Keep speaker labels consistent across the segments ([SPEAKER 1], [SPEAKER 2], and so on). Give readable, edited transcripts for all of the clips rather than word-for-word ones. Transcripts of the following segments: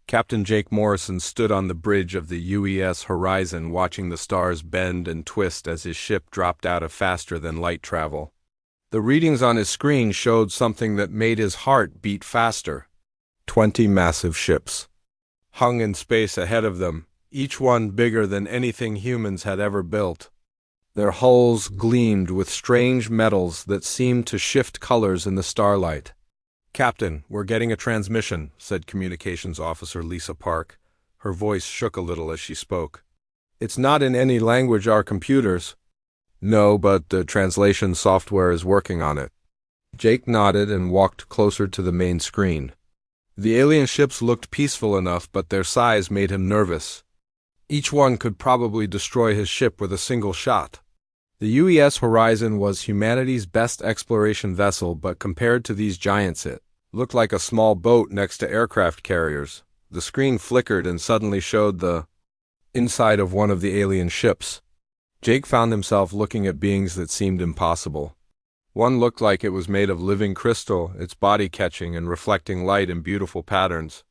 [SPEAKER 1] Captain Jake Morrison stood on the bridge of the UES Horizon watching the stars bend and twist as his ship dropped out of faster-than-light travel. The readings on his screen showed something that made his heart beat faster. 20 massive ships hung in space ahead of them, each one bigger than anything humans had ever built. Their hulls gleamed with strange metals that seemed to shift colors in the starlight. "Captain, we're getting a transmission," said Communications Officer Lisa Park. Her voice shook a little as she spoke. "It's not in any language our computers." "No, but the translation software is working on it." Jake nodded and walked closer to the main screen. The alien ships looked peaceful enough, but their size made him nervous. Each one could probably destroy his ship with a single shot. The UES Horizon was humanity's best exploration vessel, but compared to these giants it looked like a small boat next to aircraft carriers. The screen flickered and suddenly showed the inside of one of the alien ships. Jake found himself looking at beings that seemed impossible. One looked like it was made of living crystal, its body catching and reflecting light in beautiful patterns.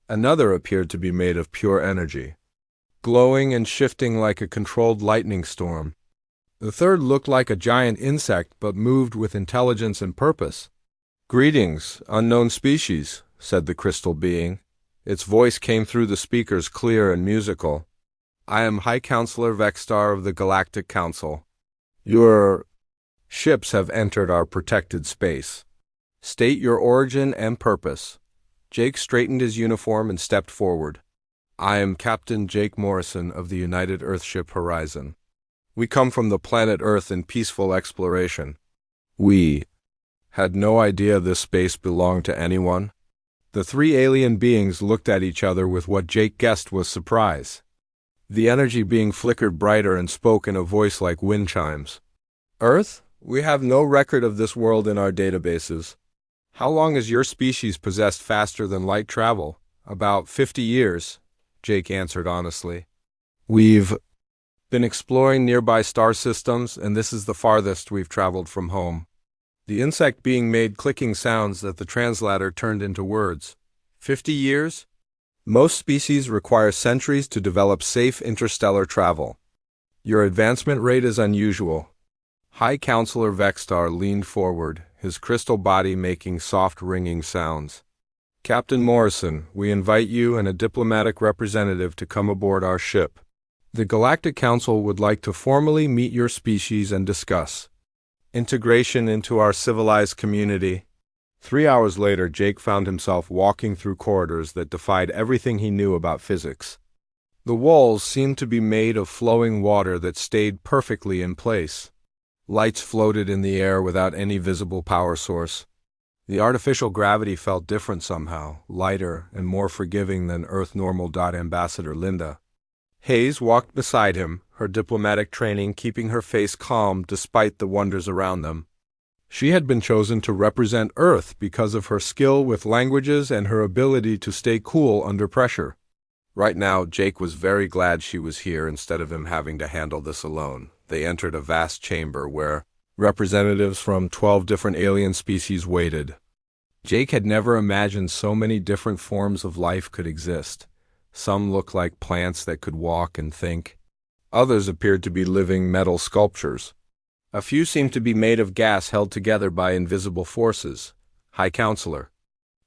[SPEAKER 1] Another appeared to be made of pure energy, glowing and shifting like a controlled lightning storm. The third looked like a giant insect but moved with intelligence and purpose. "Greetings, unknown species," said the crystal being. Its voice came through the speakers clear and musical. "I am High Counselor Vexstar of the Galactic Council. Your ships have entered our protected space. State your origin and purpose." Jake straightened his uniform and stepped forward. "I am Captain Jake Morrison of the United Earthship Horizon. We come from the planet Earth in peaceful exploration. We had no idea this space belonged to anyone." The three alien beings looked at each other with what Jake guessed was surprise. The energy being flickered brighter and spoke in a voice like wind chimes. "Earth? We have no record of this world in our databases. How long has your species possessed faster-than-light travel?" "About 50 years, Jake answered honestly. "We've been exploring nearby star systems, and this is the farthest we've traveled from home." The insect being made clicking sounds that the translator turned into words. 50 years? Most species require centuries to develop safe interstellar travel. Your advancement rate is unusual. High Counselor Vexstar leaned forward, his crystal body making soft ringing sounds. "Captain Morrison, we invite you and a diplomatic representative to come aboard our ship. The Galactic Council would like to formally meet your species and discuss integration into our civilized community." 3 hours later, Jake found himself walking through corridors that defied everything he knew about physics. The walls seemed to be made of flowing water that stayed perfectly in place. Lights floated in the air without any visible power source. The artificial gravity felt different somehow, lighter and more forgiving than Earth normal. Ambassador Linda Hayes walked beside him, her diplomatic training keeping her face calm despite the wonders around them. She had been chosen to represent Earth because of her skill with languages and her ability to stay cool under pressure. Right now, Jake was very glad she was here instead of him having to handle this alone. They entered a vast chamber where representatives from 12 different alien species waited. Jake had never imagined so many different forms of life could exist. Some looked like plants that could walk and think. Others appeared to be living metal sculptures. A few seemed to be made of gas held together by invisible forces. "High Counselor."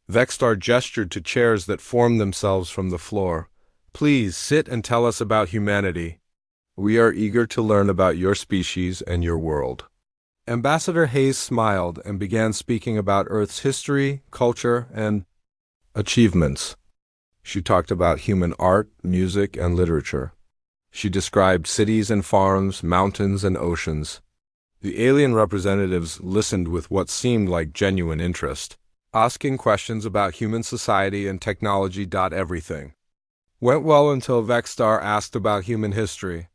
[SPEAKER 1] Vexstar gestured to chairs that formed themselves from the floor. "Please sit and tell us about humanity. We are eager to learn about your species and your world." Ambassador Hayes smiled and began speaking about Earth's history, culture, and achievements. She talked about human art, music, and literature. She described cities and farms, mountains and oceans. The alien representatives listened with what seemed like genuine interest, asking questions about human society and technology. Everything went well until Vexstar asked about human history.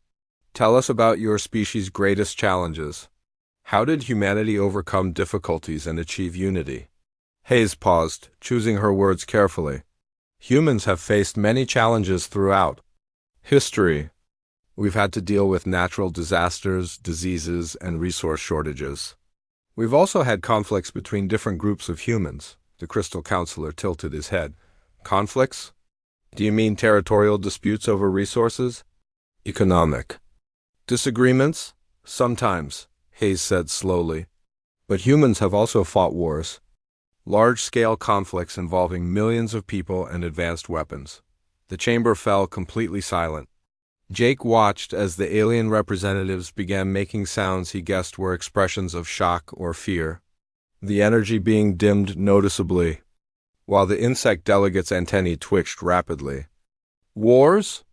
[SPEAKER 1] "Tell us about your species' greatest challenges. How did humanity overcome difficulties and achieve unity?" Hayes paused, choosing her words carefully. "Humans have faced many challenges throughout history. We've had to deal with natural disasters, diseases, and resource shortages. We've also had conflicts between different groups of humans." The Crystal Counselor tilted his head. "Conflicts? Do you mean territorial disputes over resources? Economic disagreements? Sometimes, Hayes said slowly. But humans have also fought wars. Large-scale conflicts involving millions of people and advanced weapons. The chamber fell completely silent. Jake watched as the alien representatives began making sounds he guessed were expressions of shock or fear, the energy being dimmed noticeably, while the insect delegates' antennae twitched rapidly. Wars?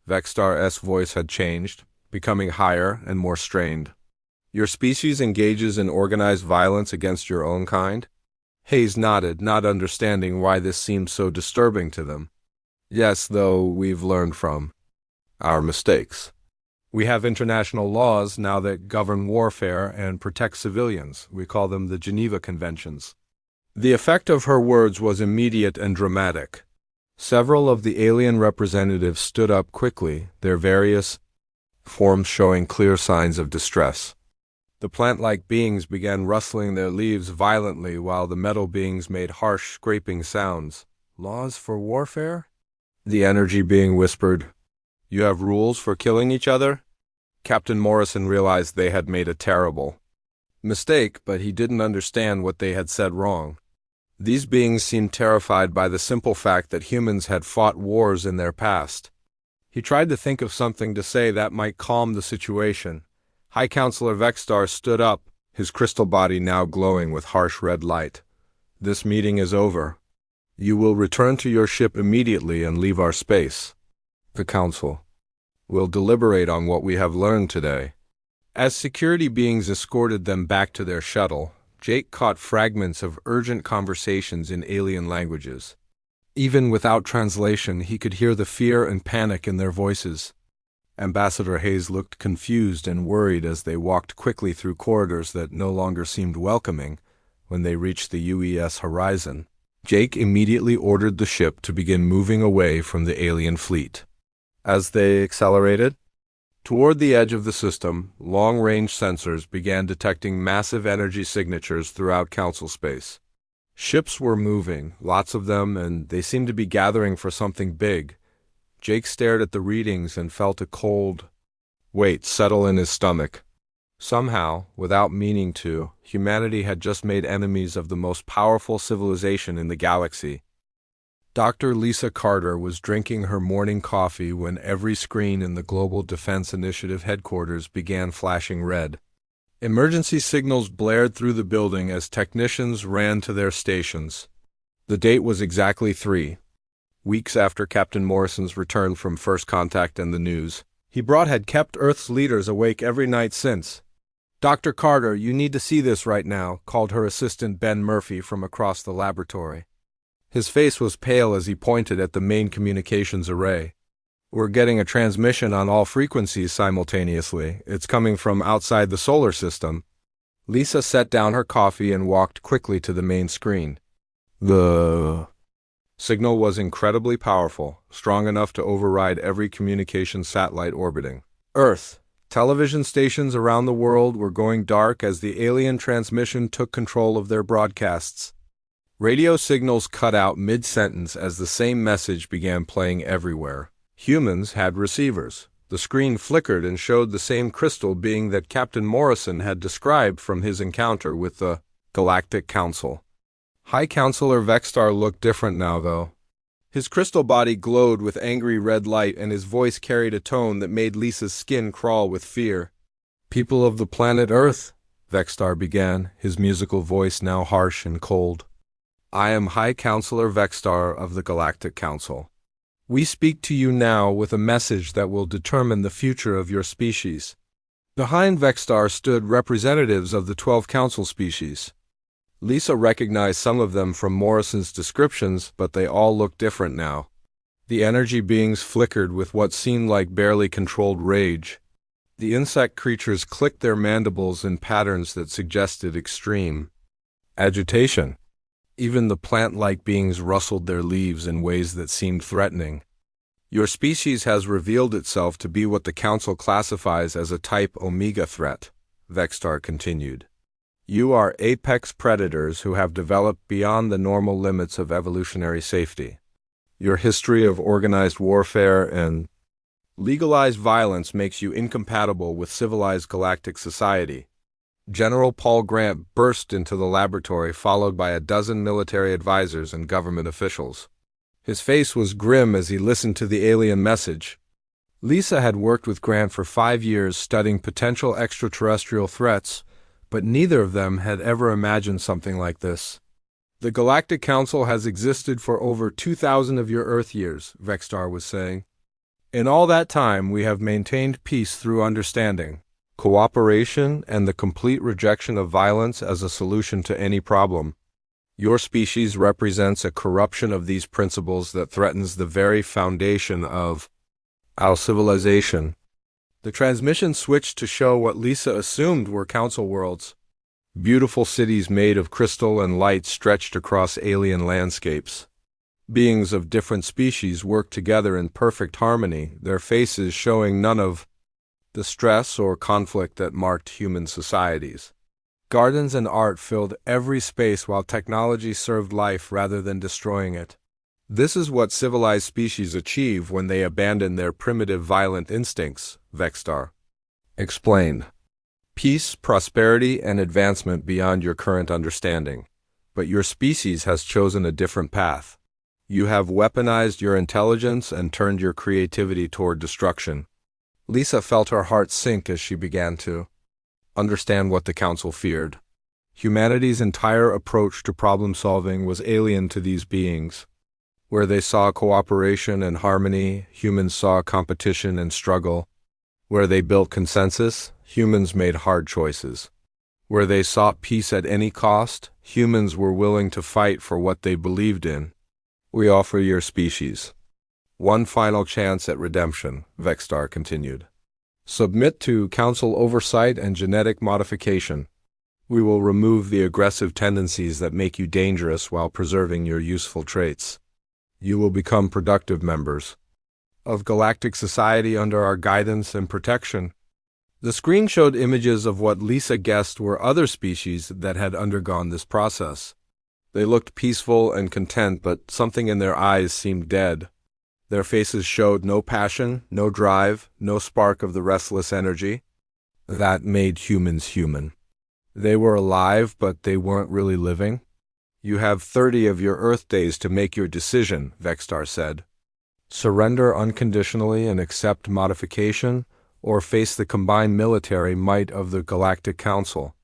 [SPEAKER 1] Vexstar's voice had changed, becoming higher and more strained. Your species engages in organized violence against your own kind? Hayes nodded, not understanding why this seemed so disturbing to them. Yes, though we've learned from our mistakes. We have international laws now that govern warfare and protect civilians. We call them the Geneva Conventions. The effect of her words was immediate and dramatic. Several of the alien representatives stood up quickly, their various forms showing clear signs of distress. The plant-like beings began rustling their leaves violently while the metal beings made harsh, scraping sounds. Laws for warfare? The energy being whispered. You have rules for killing each other? Captain Morrison realized they had made a terrible mistake, but he didn't understand what they had said wrong. These beings seemed terrified by the simple fact that humans had fought wars in their past. He tried to think of something to say that might calm the situation. High Counselor Vexstar stood up, his crystal body now glowing with harsh red light. This meeting is over. You will return to your ship immediately and leave our space. The Council will deliberate on what we have learned today. As security beings escorted them back to their shuttle, Jake caught fragments of urgent conversations in alien languages. Even without translation, he could hear the fear and panic in their voices. Ambassador Hayes looked confused and worried as they walked quickly through corridors that no longer seemed welcoming. When they reached the UES horizon, Jake immediately ordered the ship to begin moving away from the alien fleet. As they accelerated toward the edge of the system, long-range sensors began detecting massive energy signatures throughout Council space. Ships were moving, lots of them, and they seemed to be gathering for something big. Jake stared at the readings and felt a cold weight settle in his stomach. Somehow, without meaning to, humanity had just made enemies of the most powerful civilization in the galaxy. Dr. Lisa Carter was drinking her morning coffee when every screen in the Global Defense Initiative headquarters began flashing red. Emergency signals blared through the building as technicians ran to their stations. The date was exactly 3 weeks after Captain Morrison's return from first contact and the news he brought had kept Earth's leaders awake every night since. Dr. Carter, you need to see this right now, called her assistant Ben Murphy from across the laboratory. His face was pale as he pointed at the main communications array. We're getting a transmission on all frequencies simultaneously. It's coming from outside the solar system. Lisa set down her coffee and walked quickly to the main screen. The signal was incredibly powerful, strong enough to override every communication satellite orbiting Earth. Television stations around the world were going dark as the alien transmission took control of their broadcasts. Radio signals cut out mid-sentence as the same message began playing everywhere. Humans had receivers. The screen flickered and showed the same crystal being that Captain Morrison had described from his encounter with the Galactic Council. High Counselor Vexstar looked different now, though. His crystal body glowed with angry red light, and his voice carried a tone that made Lisa's skin crawl with fear. People of the planet Earth, Vexstar began, his musical voice now harsh and cold. I am High Counselor Vexstar of the Galactic Council. We speak to you now with a message that will determine the future of your species. Behind Vexstar stood representatives of the 12 Council species. Lisa recognized some of them from Morrison's descriptions, but they all looked different now. The energy beings flickered with what seemed like barely controlled rage. The insect creatures clicked their mandibles in patterns that suggested extreme agitation. Even the plant-like beings rustled their leaves in ways that seemed threatening. Your species has revealed itself to be what the Council classifies as a type Omega threat, Vexstar continued. You are apex predators who have developed beyond the normal limits of evolutionary safety. Your history of organized warfare and legalized violence makes you incompatible with civilized galactic society. General Paul Grant burst into the laboratory, followed by a dozen military advisors and government officials. His face was grim as he listened to the alien message. Lisa had worked with Grant for 5 years studying potential extraterrestrial threats, but neither of them had ever imagined something like this. The Galactic Council has existed for over 2,000 of your Earth years, Vexstar was saying. In all that time, we have maintained peace through understanding, cooperation, and the complete rejection of violence as a solution to any problem. Your species represents a corruption of these principles that threatens the very foundation of our civilization. The transmission switched to show what Lisa assumed were council worlds. Beautiful cities made of crystal and light stretched across alien landscapes. Beings of different species worked together in perfect harmony, their faces showing none of the stress or conflict that marked human societies. Gardens and art filled every space while technology served life rather than destroying it. This is what civilized species achieve when they abandon their primitive violent instincts, Vexstar explained. Peace, prosperity, and advancement beyond your current understanding. But your species has chosen a different path. You have weaponized your intelligence and turned your creativity toward destruction. Lisa felt her heart sink as she began to understand what the Council feared. Humanity's entire approach to problem-solving was alien to these beings. Where they saw cooperation and harmony, humans saw competition and struggle. Where they built consensus, humans made hard choices. Where they sought peace at any cost, humans were willing to fight for what they believed in. We offer your species one final chance at redemption, Vexstar continued. Submit to Council oversight and genetic modification. We will remove the aggressive tendencies that make you dangerous while preserving your useful traits. You will become productive members of galactic society under our guidance and protection. The screen showed images of what Lisa guessed were other species that had undergone this process. They looked peaceful and content, but something in their eyes seemed dead. Their faces showed no passion, no drive, no spark of the restless energy that made humans human. They were alive, but they weren't really living. You have 30 of your Earth days to make your decision, Vexstar said. Surrender unconditionally and accept modification, or face the combined military might of the Galactic Council.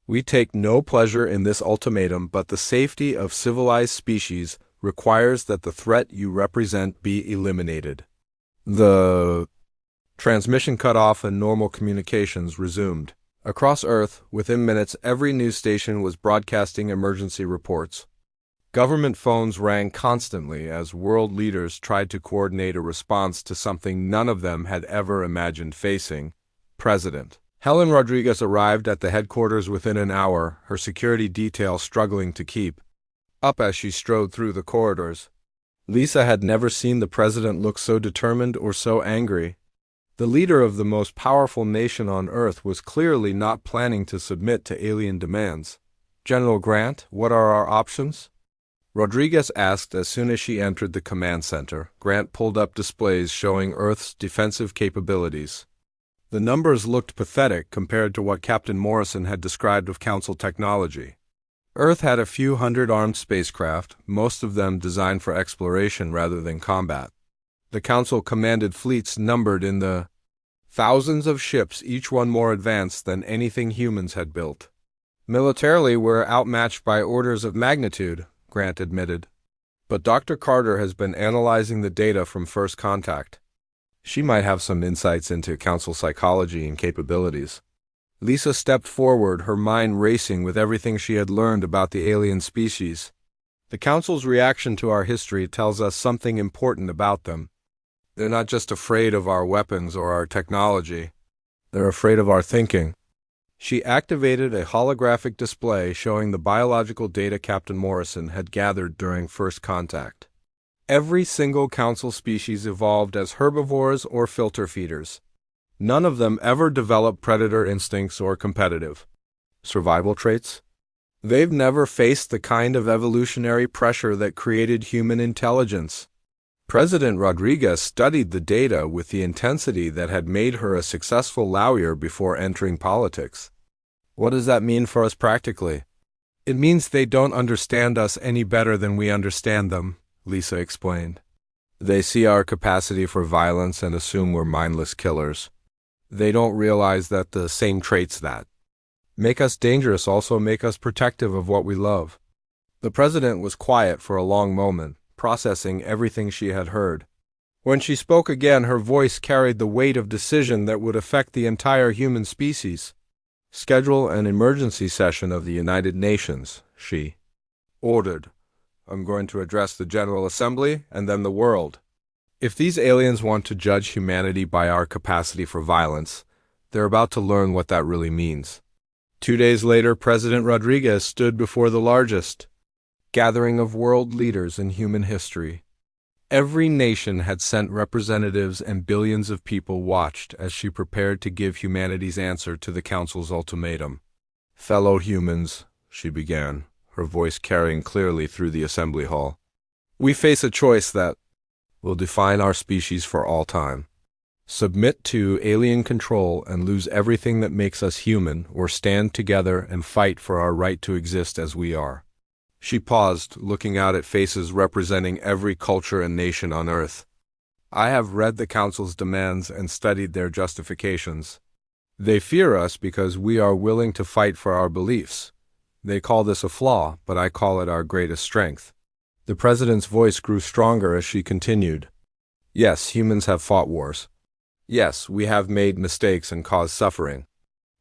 [SPEAKER 1] We take no pleasure in this ultimatum, but the safety of civilized species requires that the threat you represent be eliminated. The transmission cut off and normal communications resumed. Across Earth, within minutes, every news station was broadcasting emergency reports. Government phones rang constantly as world leaders tried to coordinate a response to something none of them had ever imagined facing: President. Helen Rodriguez arrived at the headquarters within an hour, her security detail struggling to keep up as she strode through the corridors. Lisa had never seen the president look so determined or so angry. The leader of the most powerful nation on Earth was clearly not planning to submit to alien demands. General Grant, what are our options? Rodriguez asked as soon as she entered the command center. Grant pulled up displays showing Earth's defensive capabilities. The numbers looked pathetic compared to what Captain Morrison had described of Council technology. Earth had a few hundred armed spacecraft, most of them designed for exploration rather than combat. The Council commanded fleets numbered in the thousands of ships, each one more advanced than anything humans had built. Militarily, we're outmatched by orders of magnitude, Grant admitted. But Dr. Carter has been analyzing the data from first contact. She might have some insights into Council psychology and capabilities. Lisa stepped forward, her mind racing with everything she had learned about the alien species. The Council's reaction to our history tells us something important about them. They're not just afraid of our weapons or our technology. They're afraid of our thinking. She activated a holographic display showing the biological data Captain Morrison had gathered during first contact. Every single Council species evolved as herbivores or filter feeders. None of them ever developed predator instincts or competitive survival traits. They've never faced the kind of evolutionary pressure that created human intelligence. President Rodriguez studied the data with the intensity that had made her a successful lawyer before entering politics. What does that mean for us practically? It means they don't understand us any better than we understand them, Lisa explained. They see our capacity for violence and assume we're mindless killers. They don't realize that the same traits that make us dangerous also make us protective of what we love. The president was quiet for a long moment, processing everything she had heard. When she spoke again, her voice carried the weight of decision that would affect the entire human species. Schedule an emergency session of the United Nations, she ordered. I'm going to address the General Assembly and then the world. If these aliens want to judge humanity by our capacity for violence, they're about to learn what that really means. 2 days later, President Rodriguez stood before the largest gathering of world leaders in human history. Every nation had sent representatives and billions of people watched as she prepared to give humanity's answer to the Council's ultimatum. Fellow humans, she began, her voice carrying clearly through the assembly hall. We face a choice that will define our species for all time. Submit to alien control and lose everything that makes us human, or stand together and fight for our right to exist as we are. She paused, looking out at faces representing every culture and nation on Earth. I have read the Council's demands and studied their justifications. They fear us because we are willing to fight for our beliefs. They call this a flaw, but I call it our greatest strength. The president's voice grew stronger as she continued. Yes, humans have fought wars. Yes, we have made mistakes and caused suffering.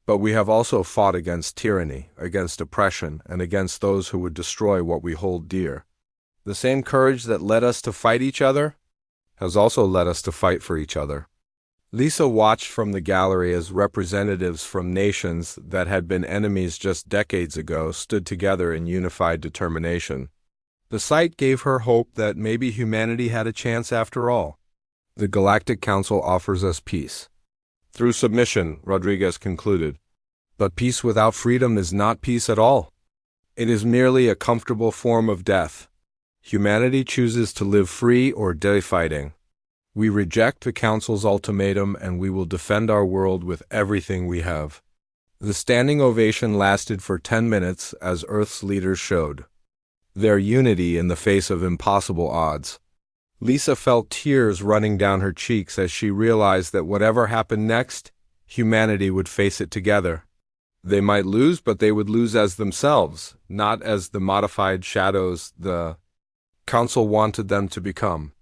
[SPEAKER 1] But we have also fought against tyranny, against oppression, and against those who would destroy what we hold dear. The same courage that led us to fight each other has also led us to fight for each other. Lisa watched from the gallery as representatives from nations that had been enemies just decades ago stood together in unified determination. The sight gave her hope that maybe humanity had a chance after all. The Galactic Council offers us peace. Through submission, Rodriguez concluded. But peace without freedom is not peace at all. It is merely a comfortable form of death. Humanity chooses to live free or die fighting. We reject the Council's ultimatum and we will defend our world with everything we have. The standing ovation lasted for 10 minutes as Earth's leaders showed their unity in the face of impossible odds. Lisa felt tears running down her cheeks as she realized that whatever happened next, humanity would face it together. They might lose, but they would lose as themselves, not as the modified shadows the Council wanted them to become.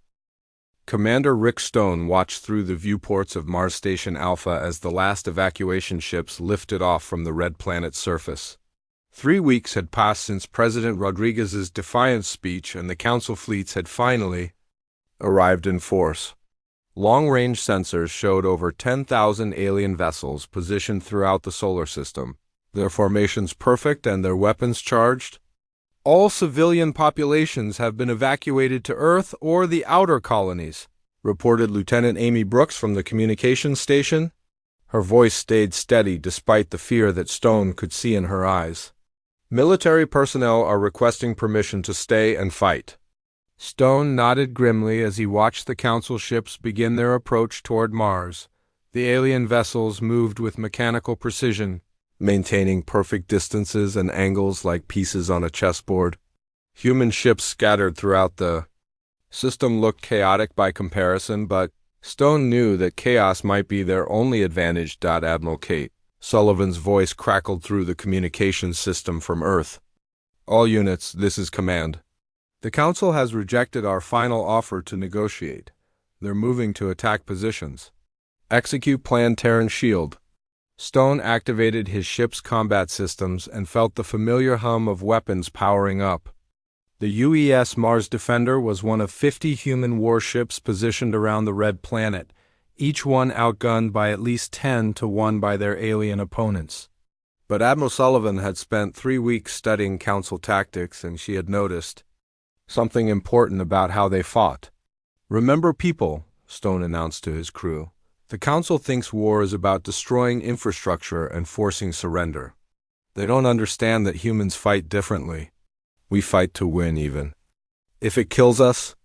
[SPEAKER 1] Commander Rick Stone watched through the viewports of Mars Station Alpha as the last evacuation ships lifted off from the red planet's surface. 3 weeks had passed since President Rodriguez's defiance speech, and the Council fleets had finally arrived in force. Long-range sensors showed over 10,000 alien vessels positioned throughout the solar system, their formations perfect and their weapons charged. All civilian populations have been evacuated to Earth or the outer colonies, reported Lieutenant Amy Brooks from the communications station. Her voice stayed steady despite the fear that Stone could see in her eyes. Military personnel are requesting permission to stay and fight. Stone nodded grimly as he watched the Council ships begin their approach toward Mars. The alien vessels moved with mechanical precision, maintaining perfect distances and angles like pieces on a chessboard. Human ships scattered throughout the system looked chaotic by comparison, but Stone knew that chaos might be their only advantage. Admiral Kate Sullivan's voice crackled through the communications system from Earth. All units, this is command. The Council has rejected our final offer to negotiate. They're moving to attack positions. Execute Plan Terran Shield. Stone activated his ship's combat systems and felt the familiar hum of weapons powering up. The UES Mars Defender was one of 50 human warships positioned around the red planet, each one outgunned by at least 10 to 1 by their alien opponents. But Admiral Sullivan had spent 3 weeks studying Council tactics, and she had noticed something important about how they fought. Remember, people, Stone announced to his crew. The Council thinks war is about destroying infrastructure and forcing surrender. They don't understand that humans fight differently. We fight to win even if it kills us.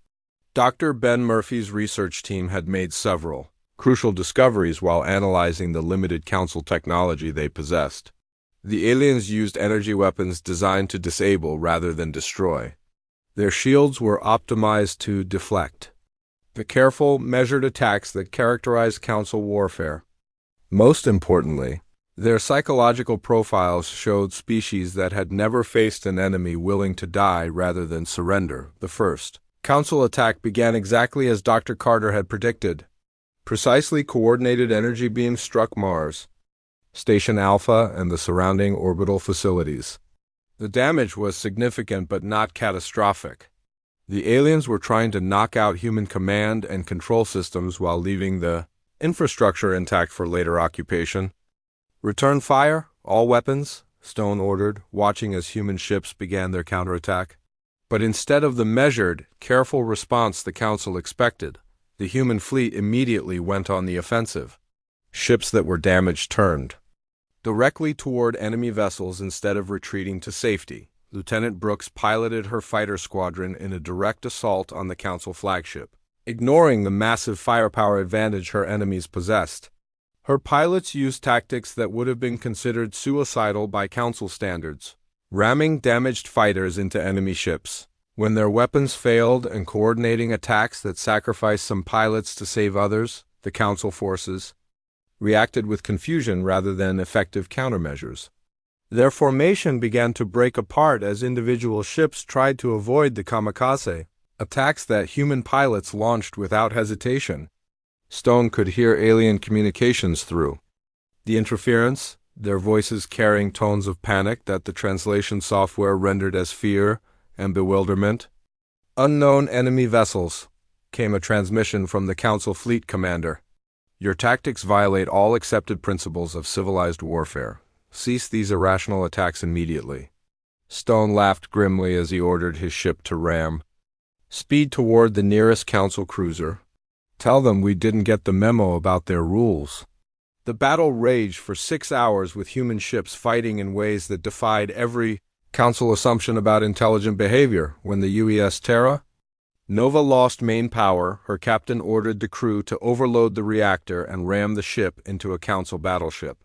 [SPEAKER 1] Dr. Ben Murphy's research team had made several crucial discoveries while analyzing the limited Council technology they possessed. The aliens used energy weapons designed to disable rather than destroy. Their shields were optimized to deflect the careful, measured attacks that characterize Council warfare. Most importantly, their psychological profiles showed species that had never faced an enemy willing to die rather than surrender. The first Council attack began exactly as Dr. Carter had predicted. Precisely coordinated energy beams struck Mars, Station Alpha, and the surrounding orbital facilities. The damage was significant but not catastrophic. The aliens were trying to knock out human command and control systems while leaving the infrastructure intact for later occupation. "Return fire, all weapons," Stone ordered, watching as human ships began their counterattack. But instead of the measured, careful response the Council expected, the human fleet immediately went on the offensive. Ships that were damaged turned directly toward enemy vessels instead of retreating to safety. Lieutenant Brooks piloted her fighter squadron in a direct assault on the Council flagship, ignoring the massive firepower advantage her enemies possessed. Her pilots used tactics that would have been considered suicidal by Council standards, ramming damaged fighters into enemy ships. When their weapons failed and coordinating attacks that sacrificed some pilots to save others, the Council forces reacted with confusion rather than effective countermeasures. Their formation began to break apart as individual ships tried to avoid the kamikaze attacks that human pilots launched without hesitation. Stone could hear alien communications through the interference, their voices carrying tones of panic that the translation software rendered as fear and bewilderment. "Unknown enemy vessels," came a transmission from the Council fleet commander. "Your tactics violate all accepted principles of civilized warfare. Cease these irrational attacks immediately." Stone laughed grimly as he ordered his ship to ram speed toward the nearest Council cruiser. "Tell them we didn't get the memo about their rules." The battle raged for 6 hours with human ships fighting in ways that defied every Council assumption about intelligent behavior. When the UES Terra Nova lost main power, her captain ordered the crew to overload the reactor and ram the ship into a Council battleship.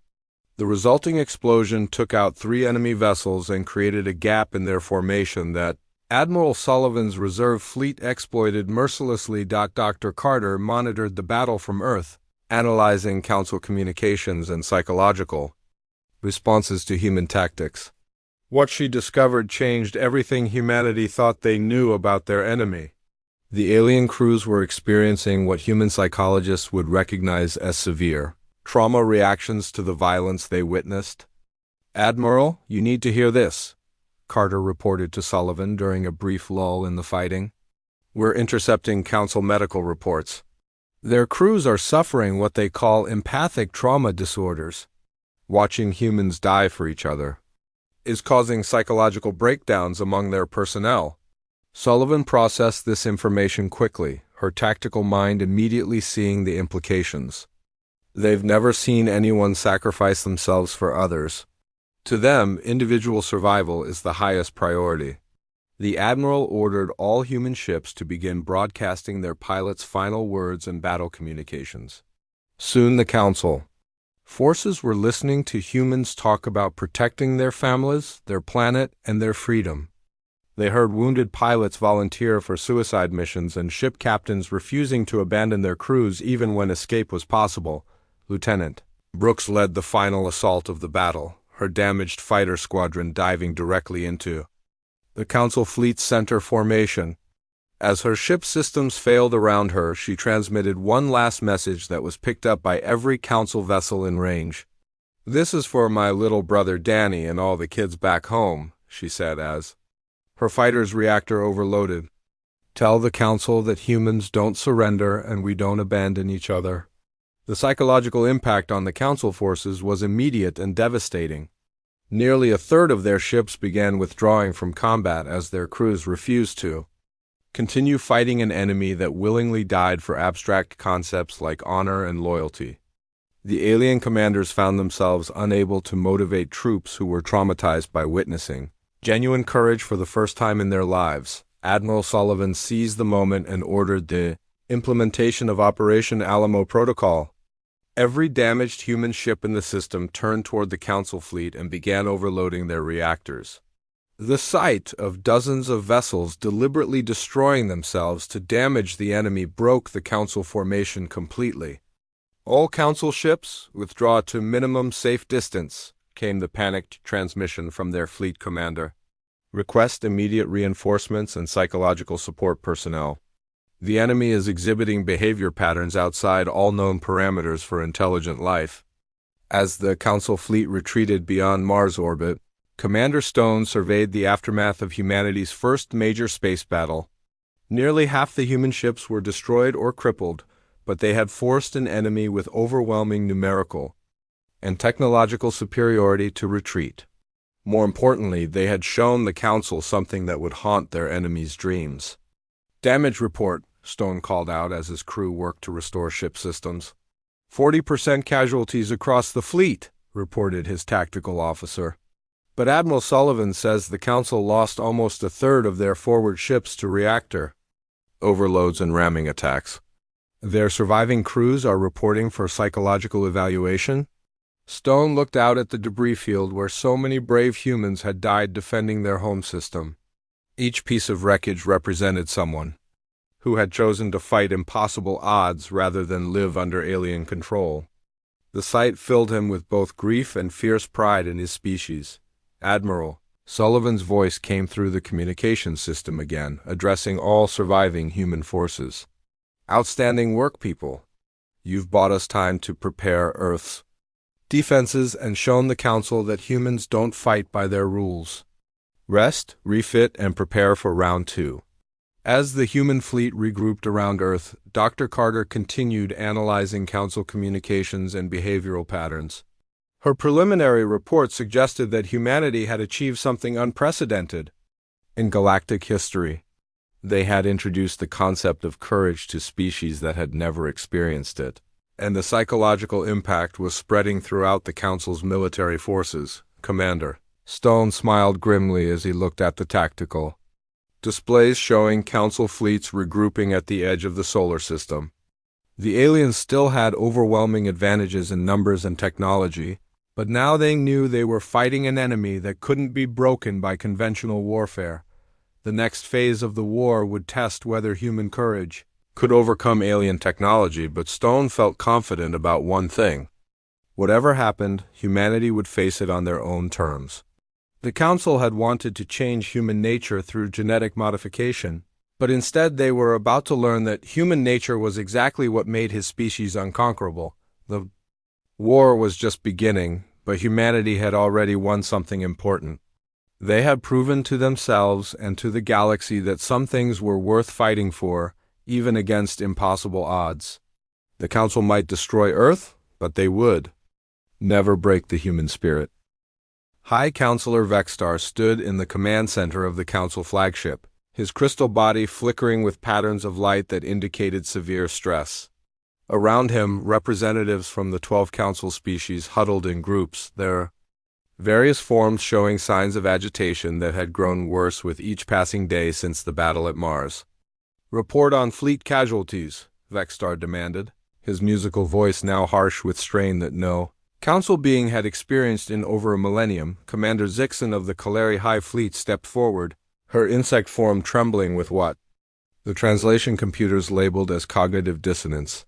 [SPEAKER 1] The resulting explosion took out 3 enemy vessels and created a gap in their formation that Admiral Sullivan's reserve fleet exploited mercilessly. Dr. Carter monitored the battle from Earth, analyzing Council communications and psychological responses to human tactics. What she discovered changed everything humanity thought they knew about their enemy. The alien crews were experiencing what human psychologists would recognize as severe trauma reactions to the violence they witnessed. "Admiral, you need to hear this," Carter reported to Sullivan during a brief lull in the fighting. "We're intercepting Council medical reports. Their crews are suffering what they call empathic trauma disorders. Watching humans die for each other is causing psychological breakdowns among their personnel." Sullivan processed this information quickly, her tactical mind immediately seeing the implications. They've never seen anyone sacrifice themselves for others. To them, individual survival is the highest priority. The Admiral ordered all human ships to begin broadcasting their pilots' final words and battle communications. Soon the Council forces were listening to humans talk about protecting their families, their planet, and their freedom. They heard wounded pilots volunteer for suicide missions and ship captains refusing to abandon their crews even when escape was possible. Lieutenant Brooks led the final assault of the battle, her damaged fighter squadron diving directly into the Council fleet's center formation. As her ship systems failed around her, she transmitted one last message that was picked up by every Council vessel in range. "This is for my little brother Danny and all the kids back home," she said as her fighter's reactor overloaded. "Tell the Council that humans don't surrender and we don't abandon each other." The psychological impact on the Council forces was immediate and devastating. Nearly a third of their ships began withdrawing from combat as their crews refused to continue fighting an enemy that willingly died for abstract concepts like honor and loyalty. The alien commanders found themselves unable to motivate troops who were traumatized by witnessing genuine courage for the first time in their lives. Admiral Sullivan seized the moment and ordered the implementation of Operation Alamo Protocol. Every damaged human ship in the system turned toward the Council fleet and began overloading their reactors. The sight of dozens of vessels deliberately destroying themselves to damage the enemy broke the Council formation completely. "All Council ships, withdraw to minimum safe distance," came the panicked transmission from their fleet commander. "Request immediate reinforcements and psychological support personnel. The enemy is exhibiting behavior patterns outside all known parameters for intelligent life." As the Council fleet retreated beyond Mars orbit, Commander Stone surveyed the aftermath of humanity's first major space battle. Nearly half the human ships were destroyed or crippled, but they had forced an enemy with overwhelming numerical and technological superiority to retreat. More importantly, they had shown the Council something that would haunt their enemies' dreams. "Damage report," Stone called out as his crew worked to restore ship systems. 40% casualties across the fleet," reported his tactical officer. "But Admiral Sullivan says the Council lost almost a third of their forward ships to reactor overloads and ramming attacks. Their surviving crews are reporting for psychological evaluation." Stone looked out at the debris field where so many brave humans had died defending their home system. Each piece of wreckage represented someone who had chosen to fight impossible odds rather than live under alien control. The sight filled him with both grief and fierce pride in his species. "Admiral," Sullivan's voice came through the communication system again, addressing all surviving human forces. "Outstanding work, people. You've bought us time to prepare Earth's defenses and shown the Council that humans don't fight by their rules. Rest, refit, and prepare for round 2. As the human fleet regrouped around Earth, Dr. Carter continued analyzing Council communications and behavioral patterns. Her preliminary report suggested that humanity had achieved something unprecedented in galactic history. They had introduced the concept of courage to species that had never experienced it, and the psychological impact was spreading throughout the Council's military forces. "Commander." Stone smiled grimly as he looked at the tactical displays showing Council fleets regrouping at the edge of the solar system. The aliens still had overwhelming advantages in numbers and technology, but now they knew they were fighting an enemy that couldn't be broken by conventional warfare. The next phase of the war would test whether human courage could overcome alien technology, but Stone felt confident about one thing. Whatever happened, humanity would face it on their own terms. The Council had wanted to change human nature through genetic modification, but instead they were about to learn that human nature was exactly what made his species unconquerable. The war was just beginning, but humanity had already won something important. They had proven to themselves and to the galaxy that some things were worth fighting for, even against impossible odds. The Council might destroy Earth, but they would never break the human spirit. High Counselor Vextar stood in the command center of the Council flagship, his crystal body flickering with patterns of light that indicated severe stress. Around him, representatives from the 12 Council species huddled in groups, their various forms showing signs of agitation that had grown worse with each passing day since the battle at Mars. "Report on fleet casualties," Vextar demanded, his musical voice now harsh with strain that no Council being had experienced in over a millennium. Commander Zixon of the Kaleri High Fleet stepped forward, her insect form trembling with what the translation computers labeled as cognitive dissonance.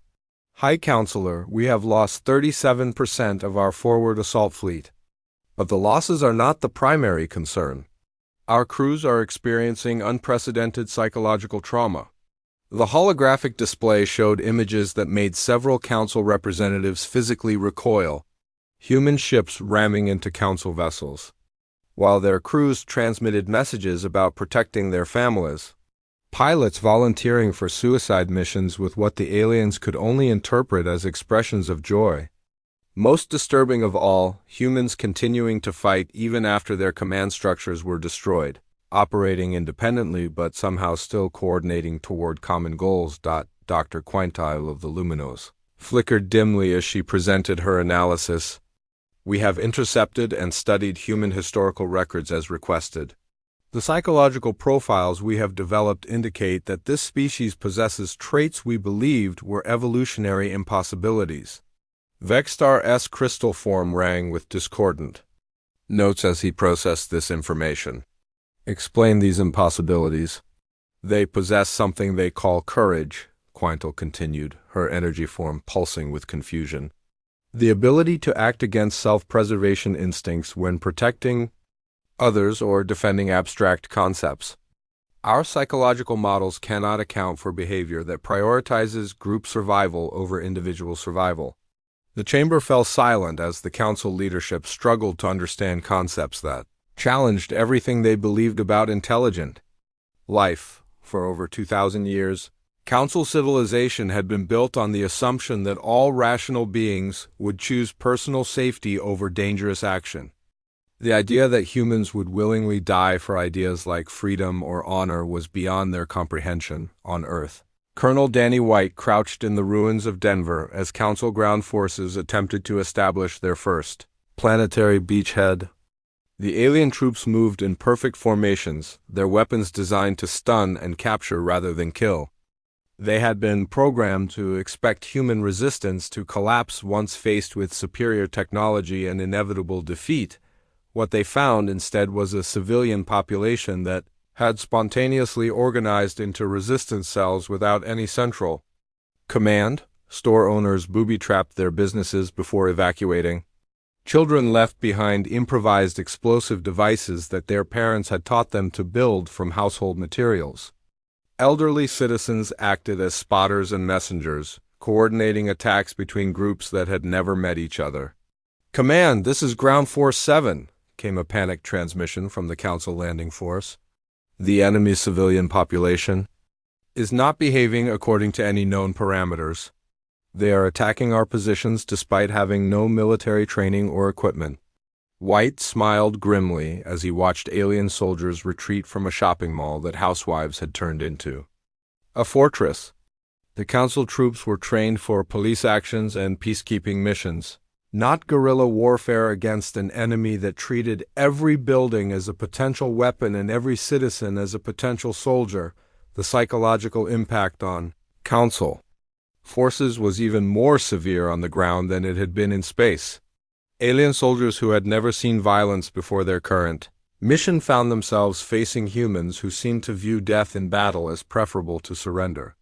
[SPEAKER 1] "High Counselor, we have lost 37% of our forward assault fleet. But the losses are not the primary concern. Our crews are experiencing unprecedented psychological trauma." The holographic display showed images that made several Council representatives physically recoil, human ships ramming into Council vessels, while their crews transmitted messages about protecting their families. Pilots volunteering for suicide missions with what the aliens could only interpret as expressions of joy. Most disturbing of all, humans continuing to fight even after their command structures were destroyed, operating independently but somehow still coordinating toward common goals. Dr. Quintile of the Luminos flickered dimly as she presented her analysis. "We have intercepted and studied human historical records as requested. The psychological profiles we have developed indicate that this species possesses traits we believed were evolutionary impossibilities. Vexstar's crystal form rang with discordant notes as he processed this information. Explain these impossibilities. They possess something they call courage, Quintal continued, her energy form pulsing with confusion. The ability to act against self-preservation instincts when protecting others or defending abstract concepts. Our psychological models cannot account for behavior that prioritizes group survival over individual survival. The chamber fell silent as the council leadership struggled to understand concepts that challenged everything they believed about intelligent life. For over 2,000 years, council civilization had been built on the assumption that all rational beings would choose personal safety over dangerous action. The idea that humans would willingly die for ideas like freedom or honor was beyond their comprehension on Earth. Colonel Danny White crouched in the ruins of Denver as Council ground forces attempted to establish their first planetary beachhead. The alien troops moved in perfect formations, their weapons designed to stun and capture rather than kill. They had been programmed to expect human resistance to collapse once faced with superior technology and inevitable defeat. What they found instead was a civilian population that had spontaneously organized into resistance cells without any central command. Store owners booby-trapped their businesses before evacuating. Children left behind improvised explosive devices that their parents had taught them to build from household materials. Elderly citizens acted as spotters and messengers, coordinating attacks between groups that had never met each other. "Command, this is Ground Force 7, came a panicked transmission from the Council landing force. The enemy civilian population is not behaving according to any known parameters. They are attacking our positions despite having no military training or equipment." White smiled grimly as he watched alien soldiers retreat from a shopping mall that housewives had turned into a fortress. The Council troops were trained for police actions and peacekeeping missions, not guerrilla warfare against an enemy that treated every building as a potential weapon and every citizen as a potential soldier. The psychological impact on Council forces was even more severe on the ground than it had been in space. Alien soldiers who had never seen violence before their current mission found themselves facing humans who seemed to view death in battle as preferable to surrender.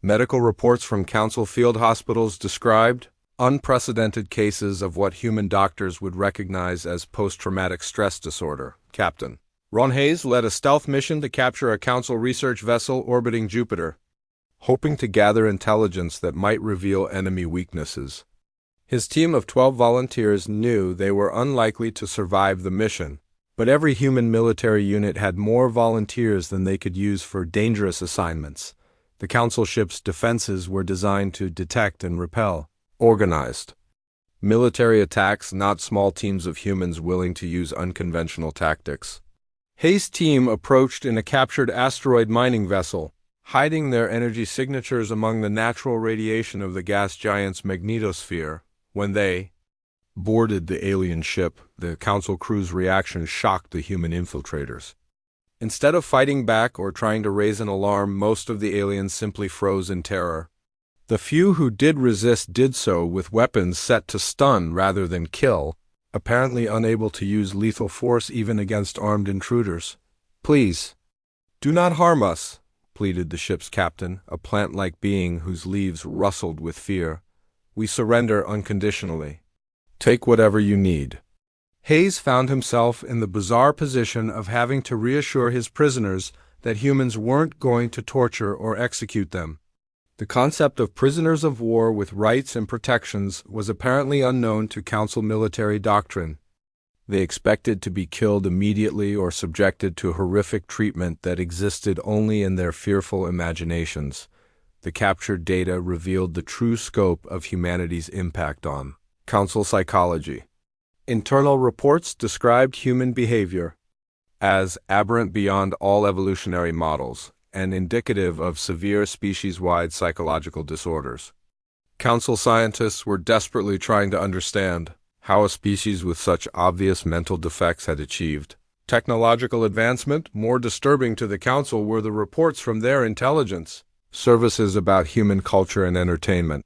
[SPEAKER 1] Medical reports from Council field hospitals described unprecedented cases of what human doctors would recognize as post-traumatic stress disorder. Captain Ron Hayes led a stealth mission to capture a Council research vessel orbiting Jupiter, hoping to gather intelligence that might reveal enemy weaknesses. His team of 12 volunteers knew they were unlikely to survive the mission, but every human military unit had more volunteers than they could use for dangerous assignments. The Council ship's defenses were designed to detect and repel organized military attacks, not small teams of humans willing to use unconventional tactics. Hayes' team approached in a captured asteroid mining vessel, hiding their energy signatures among the natural radiation of the gas giant's magnetosphere. When they boarded the alien ship, the Council crew's reaction shocked the human infiltrators. Instead of fighting back or trying to raise an alarm, most of the aliens simply froze in terror. The few who did resist did so with weapons set to stun rather than kill, apparently unable to use lethal force even against armed intruders. "Please, do not harm us," pleaded the ship's captain, a plant-like being whose leaves rustled with fear. "We surrender unconditionally. Take whatever you need." Hayes found himself in the bizarre position of having to reassure his prisoners that humans weren't going to torture or execute them. The concept of prisoners of war with rights and protections was apparently unknown to Council military doctrine. They expected to be killed immediately or subjected to horrific treatment that existed only in their fearful imaginations. The captured data revealed the true scope of humanity's impact on Council psychology. Internal reports described human behavior as aberrant beyond all evolutionary models and indicative of severe species-wide psychological disorders. Council scientists were desperately trying to understand how a species with such obvious mental defects had achieved technological advancement. More disturbing to the Council were the reports from their intelligence services about human culture and entertainment.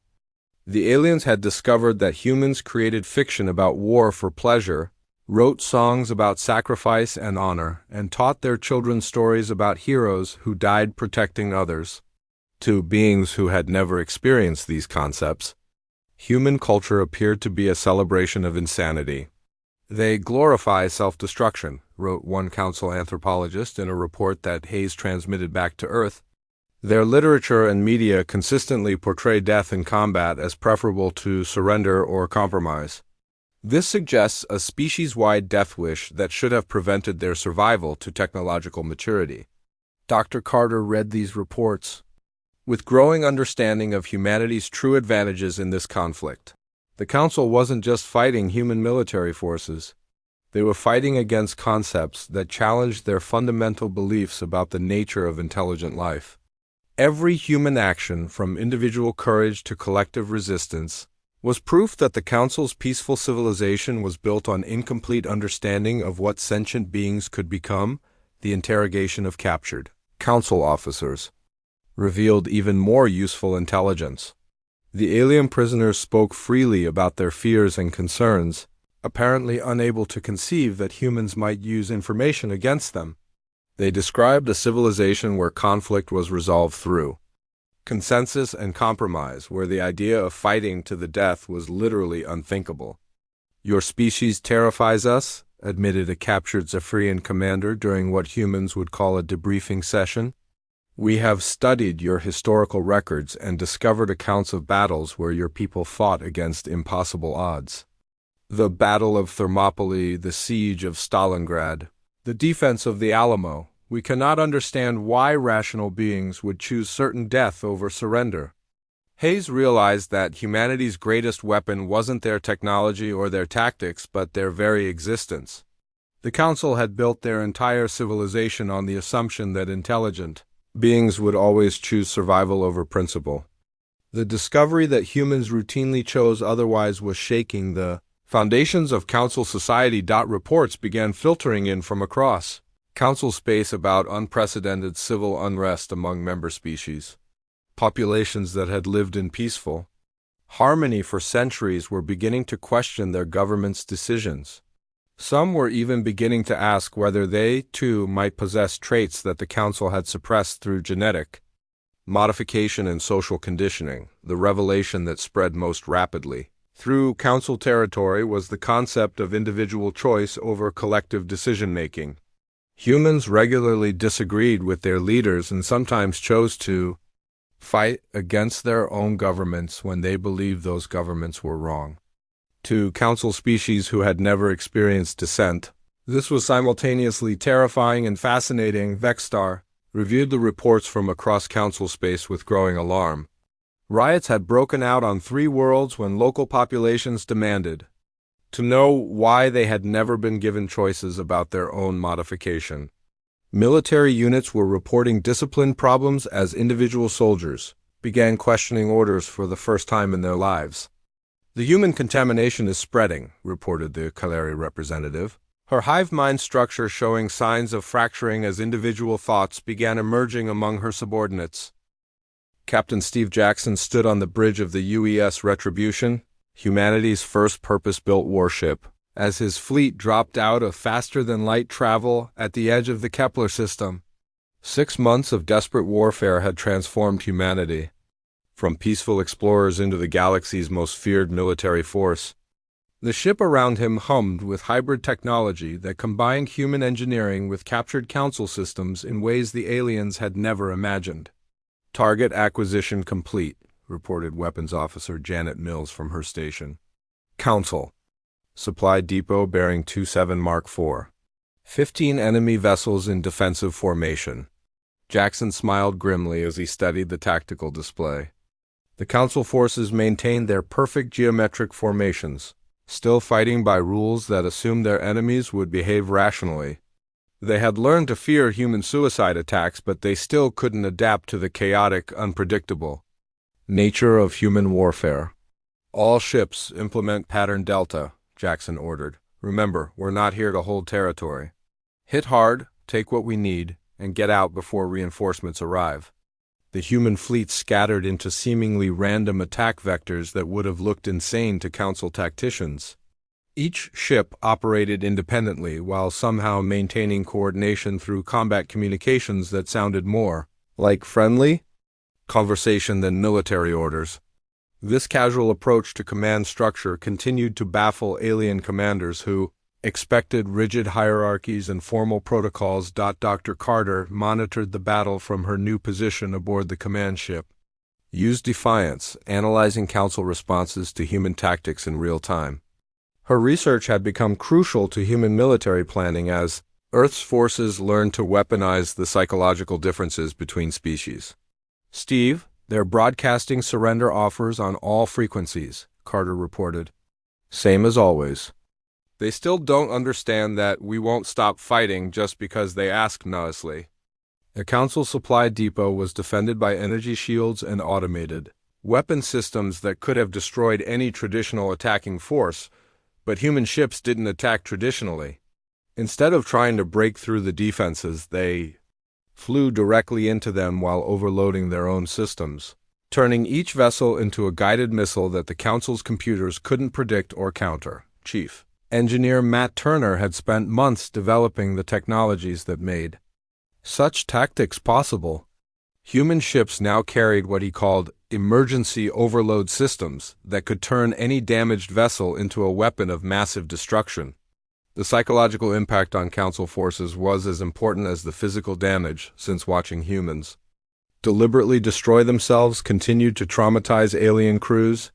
[SPEAKER 1] The aliens had discovered that humans created fiction about war for pleasure, wrote songs about sacrifice and honor, and taught their children stories about heroes who died protecting others. To beings who had never experienced these concepts, human culture appeared to be a celebration of insanity. They glorify self-destruction, wrote one council anthropologist in a report that Hayes transmitted back to Earth. Their literature and media consistently portray death in combat as preferable to surrender or compromise. This suggests a species-wide death wish that should have prevented their survival to technological maturity. Dr. Carter read these reports with growing understanding of humanity's true advantages in this conflict. The Council wasn't just fighting human military forces. They were fighting against concepts that challenged their fundamental beliefs about the nature of intelligent life. Every human action, from individual courage to collective resistance, was proof that the Council's peaceful civilization was built on incomplete understanding of what sentient beings could become. The interrogation of captured Council officers revealed even more useful intelligence. The alien prisoners spoke freely about their fears and concerns, apparently unable to conceive that humans might use information against them. They described a civilization where conflict was resolved through consensus and compromise, where the idea of fighting to the death was literally unthinkable. "Your species terrifies us," admitted a captured Zephyrian commander during what humans would call a debriefing session. "We have studied your historical records and discovered accounts of battles where your people fought against impossible odds. The Battle of Thermopylae, the Siege of Stalingrad, the defense of the Alamo. We cannot understand why rational beings would choose certain death over surrender." Hayes realized that humanity's greatest weapon wasn't their technology or their tactics, but their very existence. The Council had built their entire civilization on the assumption that intelligent beings would always choose survival over principle. The discovery that humans routinely chose otherwise was shaking the foundations of Council society. Reports began filtering in from across Council space about unprecedented civil unrest among member species. Populations that had lived in peaceful harmony for centuries were beginning to question their government's decisions. Some were even beginning to ask whether they, too, might possess traits that the Council had suppressed through genetic modification and social conditioning. The revelation that spread most rapidly through Council territory was the concept of individual choice over collective decision-making. Humans regularly disagreed with their leaders and sometimes chose to fight against their own governments when they believed those governments were wrong. To Council species who had never experienced dissent, this was simultaneously terrifying and fascinating. Vexstar reviewed the reports from across Council space with growing alarm. Riots had broken out on 3 worlds when local populations demanded to know why they had never been given choices about their own modification. Military units were reporting discipline problems as individual soldiers began questioning orders for the first time in their lives. "The human contamination is spreading," reported the Kaleri representative, her hive mind structure showing signs of fracturing as individual thoughts began emerging among her subordinates. Captain Steve Jackson stood on the bridge of the UES Retribution, humanity's first purpose-built warship, as his fleet dropped out of faster-than-light travel at the edge of the Kepler system. 6 months of desperate warfare had transformed humanity from peaceful explorers into the galaxy's most feared military force. The ship around him hummed with hybrid technology that combined human engineering with captured Council systems in ways the aliens had never imagined. "Target acquisition complete," reported Weapons Officer Janet Mills from her station. "Council. Supply depot bearing 27 Mark IV. 15 enemy vessels in defensive formation." Jackson smiled grimly as he studied the tactical display. The Council forces maintained their perfect geometric formations, still fighting by rules that assumed their enemies would behave rationally. They had learned to fear human suicide attacks, but they still couldn't adapt to the chaotic, unpredictable nature of human warfare. "All ships implement pattern Delta," Jackson ordered. "Remember, we're not here to hold territory." Hit hard, take what we need, and get out before reinforcements arrive. The human fleet scattered into seemingly random attack vectors that would have looked insane to Council tacticians. Each ship operated independently while somehow maintaining coordination through combat communications that sounded more like friendly conversation than military orders. This casual approach to command structure continued to baffle alien commanders who expected rigid hierarchies and formal protocols. Dr. Carter monitored the battle from her new position aboard the command ship. Used Defiance, analyzing Council responses to human tactics in real time. Her research had become crucial to human military planning as Earth's forces learned to weaponize the psychological differences between species. Steve, they're broadcasting surrender offers on all frequencies, Carter reported. Same as always. They still don't understand that we won't stop fighting just because they ask nicely. The Council supply depot was defended by energy shields and automated weapon systems that could have destroyed any traditional attacking force, but human ships didn't attack traditionally. Instead of trying to break through the defenses, they flew directly into them while overloading their own systems, turning each vessel into a guided missile that the Council's computers couldn't predict or counter. Chief Engineer Matt Turner had spent months developing the technologies that made such tactics possible. Human ships now carried what he called emergency overload systems that could turn any damaged vessel into a weapon of massive destruction. The psychological impact on Council forces was as important as the physical damage, since watching humans deliberately destroy themselves continued to traumatize alien crews.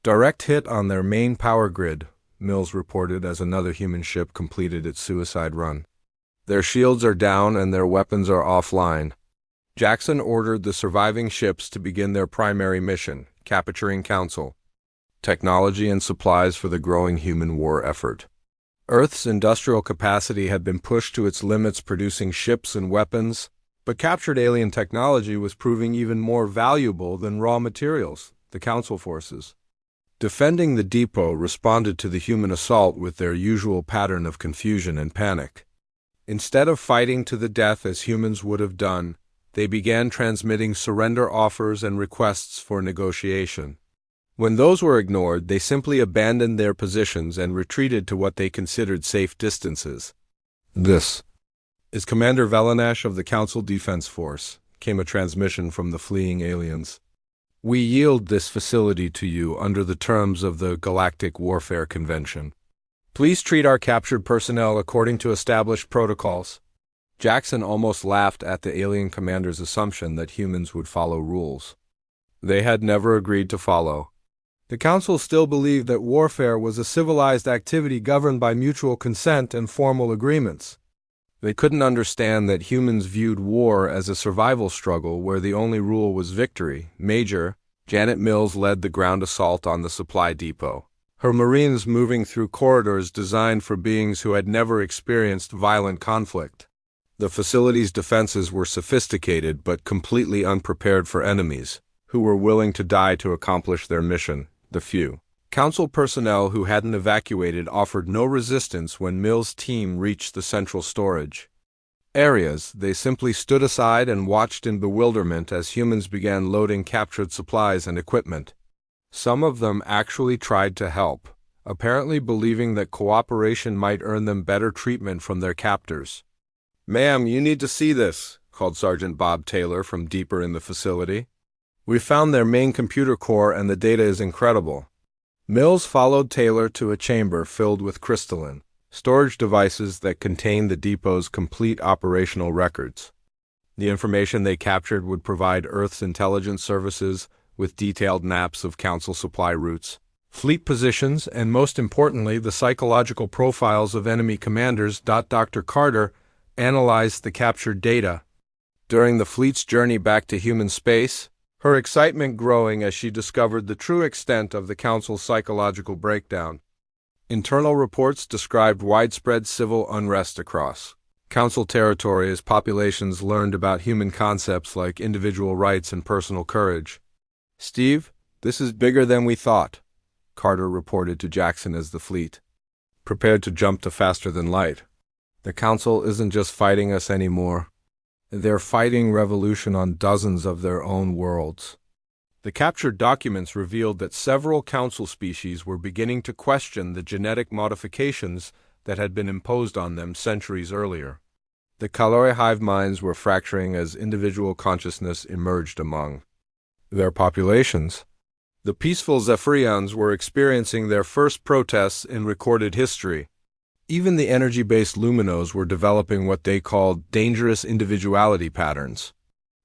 [SPEAKER 1] Direct hit on their main power grid, Mills reported as another human ship completed its suicide run. Their shields are down and their weapons are offline. Jackson ordered the surviving ships to begin their primary mission, capturing Council technology and supplies for the growing human war effort. Earth's industrial capacity had been pushed to its limits producing ships and weapons, but captured alien technology was proving even more valuable than raw materials, the Council forces. Defending the depot responded to the human assault with their usual pattern of confusion and panic. Instead of fighting to the death as humans would have done, they began transmitting surrender offers and requests for negotiation. When those were ignored, they simply abandoned their positions and retreated to what they considered safe distances. "This is Commander Velanash of the Council Defense Force," came a transmission from the fleeing aliens. "We yield this facility to you under the terms of the Galactic Warfare Convention. Please treat our captured personnel according to established protocols." Jackson almost laughed at the alien commander's assumption that humans would follow rules they had never agreed to follow. The Council still believed that warfare was a civilized activity governed by mutual consent and formal agreements. They couldn't understand that humans viewed war as a survival struggle where the only rule was victory. Major Janet Mills led the ground assault on the supply depot, her Marines moving through corridors designed for beings who had never experienced violent conflict. The facility's defenses were sophisticated but completely unprepared for enemies who were willing to die to accomplish their mission. The few Council personnel who hadn't evacuated offered no resistance when Mills' team reached the central storage areas. They simply stood aside and watched in bewilderment as humans began loading captured supplies and equipment. Some of them actually tried to help, apparently believing that cooperation might earn them better treatment from their captors. "Ma'am, you need to see this," called Sergeant Bob Taylor from deeper in the facility. "We found their main computer core and the data is incredible." Mills followed Taylor to a chamber filled with crystalline storage devices that contained the depot's complete operational records. The information they captured would provide Earth's intelligence services with detailed maps of Council supply routes, fleet positions, and most importantly, the psychological profiles of enemy commanders. Dr. Carter analyzed the captured data. During the fleet's journey back to human space, her excitement growing as she discovered the true extent of the Council's psychological breakdown. Internal reports described widespread civil unrest across Council territory as populations learned about human concepts like individual rights and personal courage. "Steve, this is bigger than we thought," Carter reported to Jackson as the fleet prepared to jump to faster than light. The Council isn't just fighting us anymore. They're fighting revolution on dozens of their own worlds. The captured documents revealed that several Council species were beginning to question the genetic modifications that had been imposed on them centuries earlier. The Kalori hive minds were fracturing as individual consciousness emerged among their populations. The peaceful Zephyrians were experiencing their first protests in recorded history. Even the energy-based Luminos were developing what they called dangerous individuality patterns.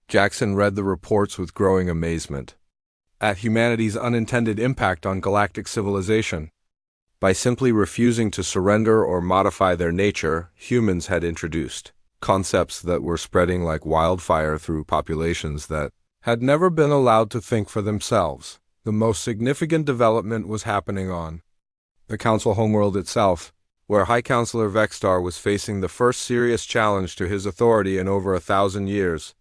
[SPEAKER 1] Jackson read the reports with growing amazement at humanity's unintended impact on galactic civilization. By simply refusing to surrender or modify their nature, humans had introduced concepts that were spreading like wildfire through populations that had never been allowed to think for themselves. The most significant development was happening on the Council homeworld itself, where High Counselor Vexstar was facing the first serious challenge to his authority in over 1,000 years.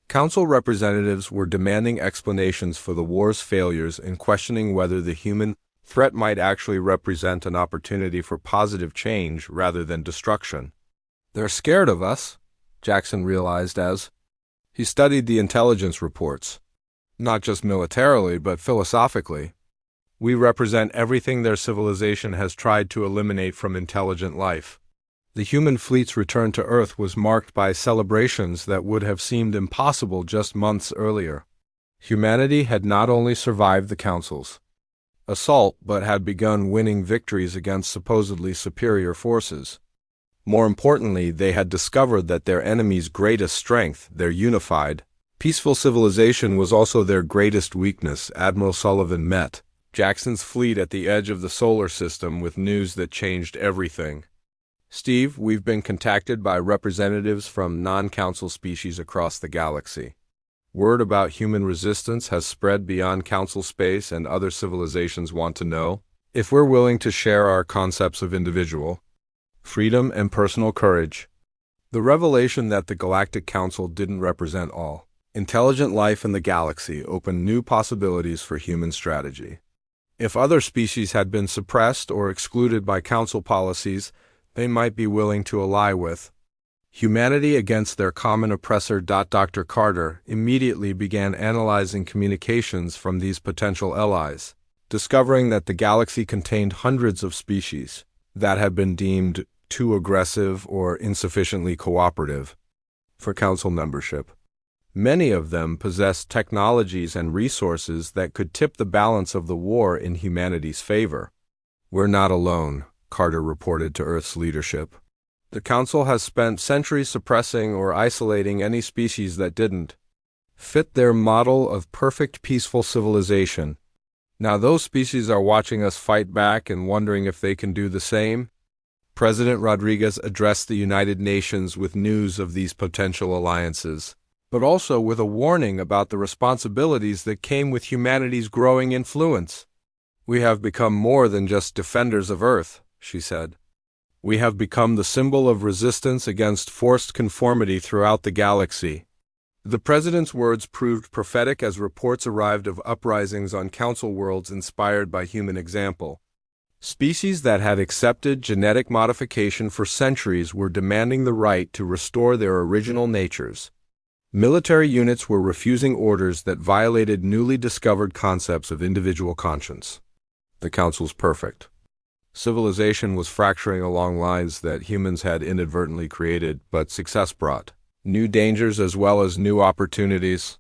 [SPEAKER 1] Council representatives were demanding explanations for the war's failures and questioning whether the human threat might actually represent an opportunity for positive change rather than destruction. They're scared of us, Jackson realized as he studied the intelligence reports. Not just militarily, but philosophically. We represent everything their civilization has tried to eliminate from intelligent life. The human fleet's return to Earth was marked by celebrations that would have seemed impossible just months earlier. Humanity had not only survived the Council's assault, but had begun winning victories against supposedly superior forces. More importantly, they had discovered that their enemy's greatest strength, their unified, peaceful civilization, was also their greatest weakness. Admiral Sullivan met Jackson's fleet at the edge of the solar system with news that changed everything. Steve, we've been contacted by representatives from non-Council species across the galaxy. Word about human resistance has spread beyond Council space, and other civilizations want to know if we're willing to share our concepts of individual freedom and personal courage. The revelation that the Galactic Council didn't represent all intelligent life in the galaxy opened new possibilities for human strategy. If other species had been suppressed or excluded by Council policies, they might be willing to ally with humanity against their common oppressor. Dr. Carter immediately began analyzing communications from these potential allies, discovering that the galaxy contained hundreds of species that had been deemed too aggressive or insufficiently cooperative for Council membership. Many of them possessed technologies and resources that could tip the balance of the war in humanity's favor. We're not alone, Carter reported to Earth's leadership. The Council has spent centuries suppressing or isolating any species that didn't fit their model of perfect peaceful civilization. Now those species are watching us fight back and wondering if they can do the same. President Rodriguez addressed the United Nations with news of these potential alliances, but also with a warning about the responsibilities that came with humanity's growing influence. We have become more than just defenders of Earth, she said. We have become the symbol of resistance against forced conformity throughout the galaxy. The President's words proved prophetic as reports arrived of uprisings on Council worlds inspired by human example. Species that had accepted genetic modification for centuries were demanding the right to restore their original natures. Military units were refusing orders that violated newly discovered concepts of individual conscience. The Council's perfect civilization was fracturing along lines that humans had inadvertently created, but success brought new dangers as well as new opportunities.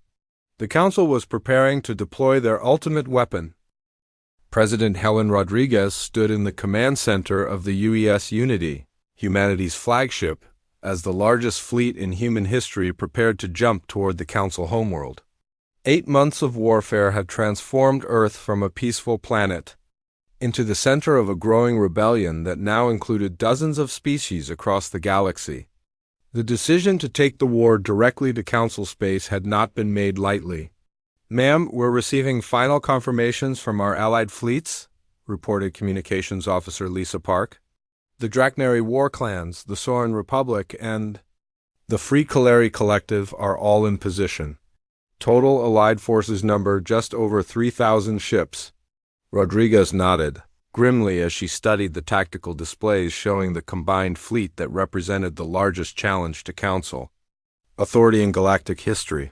[SPEAKER 1] The Council was preparing to deploy their ultimate weapon. President Helen Rodriguez stood in the command center of the UES Unity, humanity's flagship, as the largest fleet in human history prepared to jump toward the Council homeworld. 8 months of warfare had transformed Earth from a peaceful planet into the center of a growing rebellion that now included dozens of species across the galaxy. The decision to take the war directly to Council space had not been made lightly. "Ma'am, we're receiving final confirmations from our allied fleets," reported Communications Officer Lisa Park. "The Draknari war clans, the Soren Republic, and the Free Kaleri Collective are all in position. Total Allied forces number just over 3,000 ships." Rodriguez nodded, grimly as she studied the tactical displays showing the combined fleet that represented the largest challenge to Council authority in galactic history.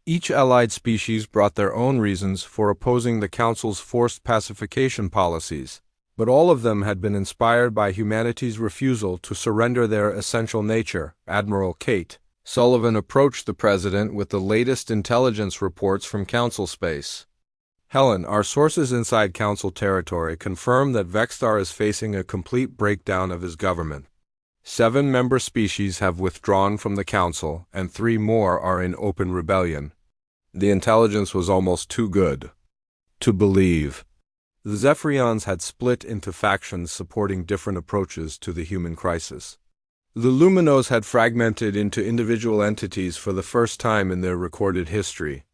[SPEAKER 1] Each allied species brought their own reasons for opposing the Council's forced pacification policies, but all of them had been inspired by humanity's refusal to surrender their essential nature. Admiral Kate Sullivan approached the President with the latest intelligence reports from Council space. Helen, our sources inside Council territory confirm that Vexstar is facing a complete breakdown of his government. 7 member species have withdrawn from the Council, and 3 more are in open rebellion. The intelligence was almost too good to believe. The Zephyrians had split into factions supporting different approaches to the human crisis. The Luminos had fragmented into individual entities for the first time in their recorded history.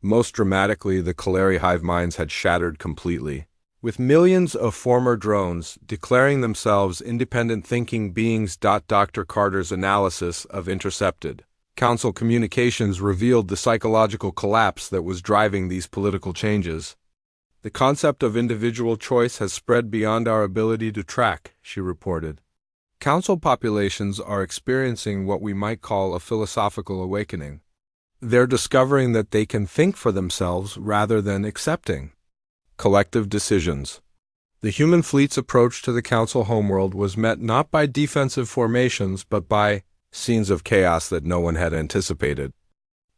[SPEAKER 1] Most dramatically, the Kaleri hive minds had shattered completely, with millions of former drones declaring themselves independent thinking beings. Dr. Carter's analysis of intercepted Council communications revealed the psychological collapse that was driving these political changes. The concept of individual choice has spread beyond our ability to track, she reported. Council populations are experiencing what we might call a philosophical awakening. They're discovering that they can think for themselves rather than accepting collective decisions. The human fleet's approach to the Council homeworld was met not by defensive formations but by scenes of chaos that no one had anticipated.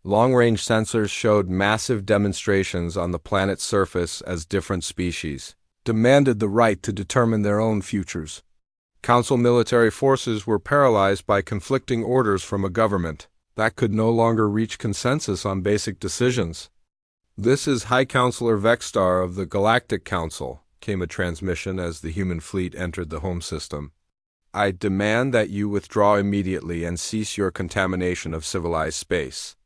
[SPEAKER 1] Long-range sensors showed massive demonstrations on the planet's surface as different species demanded the right to determine their own futures. Council military forces were paralyzed by conflicting orders from a government that could no longer reach consensus on basic decisions. "This is High Counselor Vexstar of the Galactic Council," came a transmission as the human fleet entered the home system. "I demand that you withdraw immediately and cease your contamination of civilized space."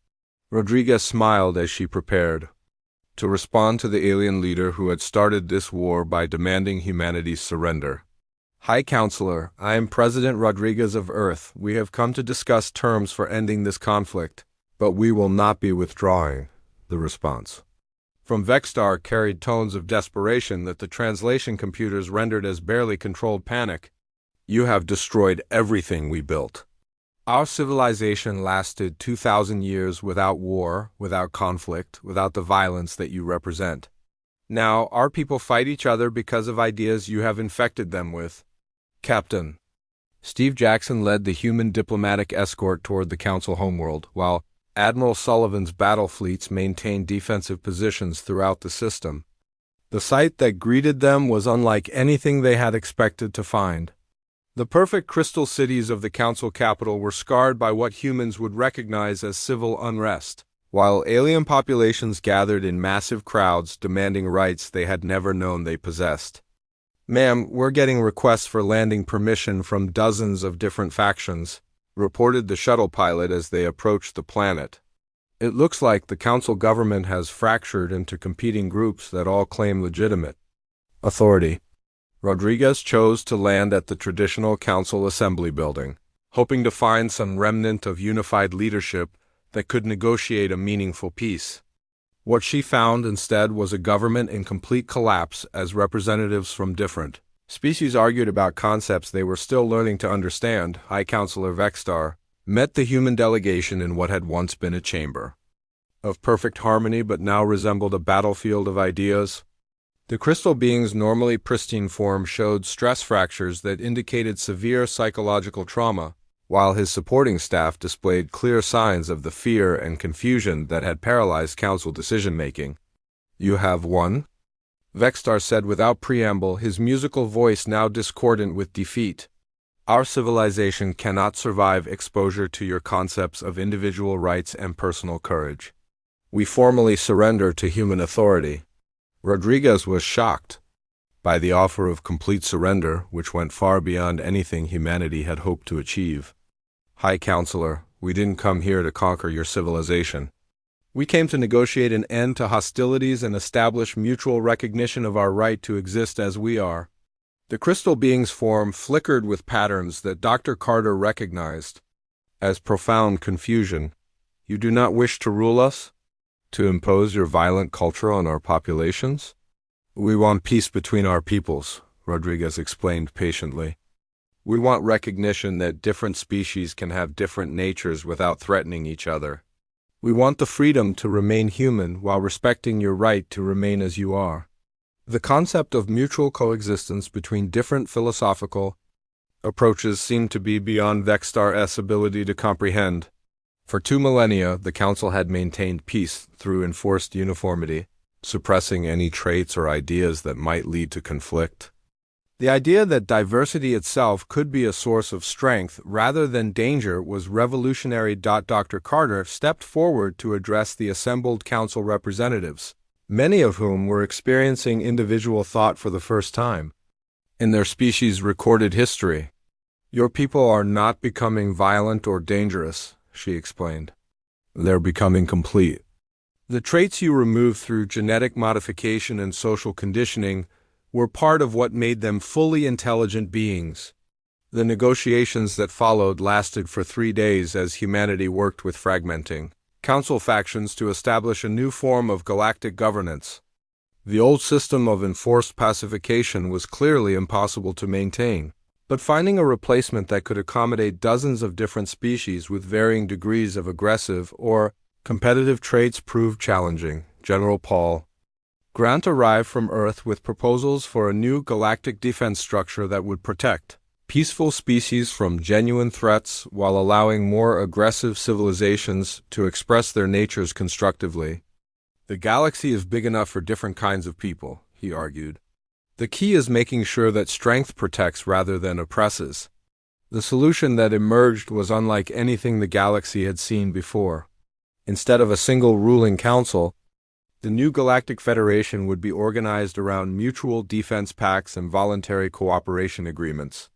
[SPEAKER 1] Rodriguez smiled as she prepared to respond to the alien leader who had started this war by demanding humanity's surrender. "High Counselor, I am President Rodriguez of Earth. We have come to discuss terms for ending this conflict, but we will not be withdrawing," the response from Vexstar carried tones of desperation that the translation computers rendered as barely controlled panic. "You have destroyed everything we built. Our civilization lasted 2,000 years without war, without conflict, without the violence that you represent. Now our people fight each other because of ideas you have infected them with." Captain Steve Jackson led the human diplomatic escort toward the Council homeworld, while Admiral Sullivan's battle fleets maintained defensive positions throughout the system. The sight that greeted them was unlike anything they had expected to find. The perfect crystal cities of the Council capital were scarred by what humans would recognize as civil unrest, while alien populations gathered in massive crowds demanding rights they had never known they possessed. "Ma'am, we're getting requests for landing permission from dozens of different factions," reported the shuttle pilot as they approached the planet. "It looks like the Council government has fractured into competing groups that all claim legitimate authority." Rodriguez chose to land at the traditional Council Assembly building, hoping to find some remnant of unified leadership that could negotiate a meaningful peace. What she found instead was a government in complete collapse as representatives from different species argued about concepts they were still learning to understand. High Counselor Vexstar met the human delegation in what had once been a chamber of perfect harmony but now resembled a battlefield of ideas. The crystal being's normally pristine form showed stress fractures that indicated severe psychological trauma, while his supporting staff displayed clear signs of the fear and confusion that had paralyzed Council decision-making. "You have won," Vexstar said without preamble, his musical voice now discordant with defeat. "Our civilization cannot survive exposure to your concepts of individual rights and personal courage. We formally surrender to human authority." Rodriguez was shocked by the offer of complete surrender, which went far beyond anything humanity had hoped to achieve. "High Counselor, we didn't come here to conquer your civilization. We came to negotiate an end to hostilities and establish mutual recognition of our right to exist as we are." The crystal being's form flickered with patterns that Dr. Carter recognized as profound confusion. "You do not wish to rule us? To impose your violent culture on our populations?" We want peace between our peoples, Rodriguez explained patiently. We want recognition that different species can have different natures without threatening each other. We want the freedom to remain human while respecting your right to remain as you are. The concept of mutual coexistence between different philosophical approaches seemed to be beyond Vexstar's ability to comprehend. For 2 millennia, the Council had maintained peace through enforced uniformity, suppressing any traits or ideas that might lead to conflict. The idea that diversity itself could be a source of strength rather than danger was revolutionary. Dr. Carter stepped forward to address the assembled Council representatives, many of whom were experiencing individual thought for the first time in their species' recorded history. Your people are not becoming violent or dangerous, she explained. They're becoming complete. The traits you removed through genetic modification and social conditioning were part of what made them fully intelligent beings. The negotiations that followed lasted for 3 days as humanity worked with fragmenting Council factions to establish a new form of galactic governance. The old system of enforced pacification was clearly impossible to maintain, but finding a replacement that could accommodate dozens of different species with varying degrees of aggressive or competitive traits proved challenging. General Paul Grant arrived from Earth with proposals for a new galactic defense structure that would protect peaceful species from genuine threats while allowing more aggressive civilizations to express their natures constructively. The galaxy is big enough for different kinds of people, he argued. The key is making sure that strength protects rather than oppresses. The solution that emerged was unlike anything the galaxy had seen before. Instead of a single ruling council, the new Galactic Federation would be organized around mutual defense pacts and voluntary cooperation agreements.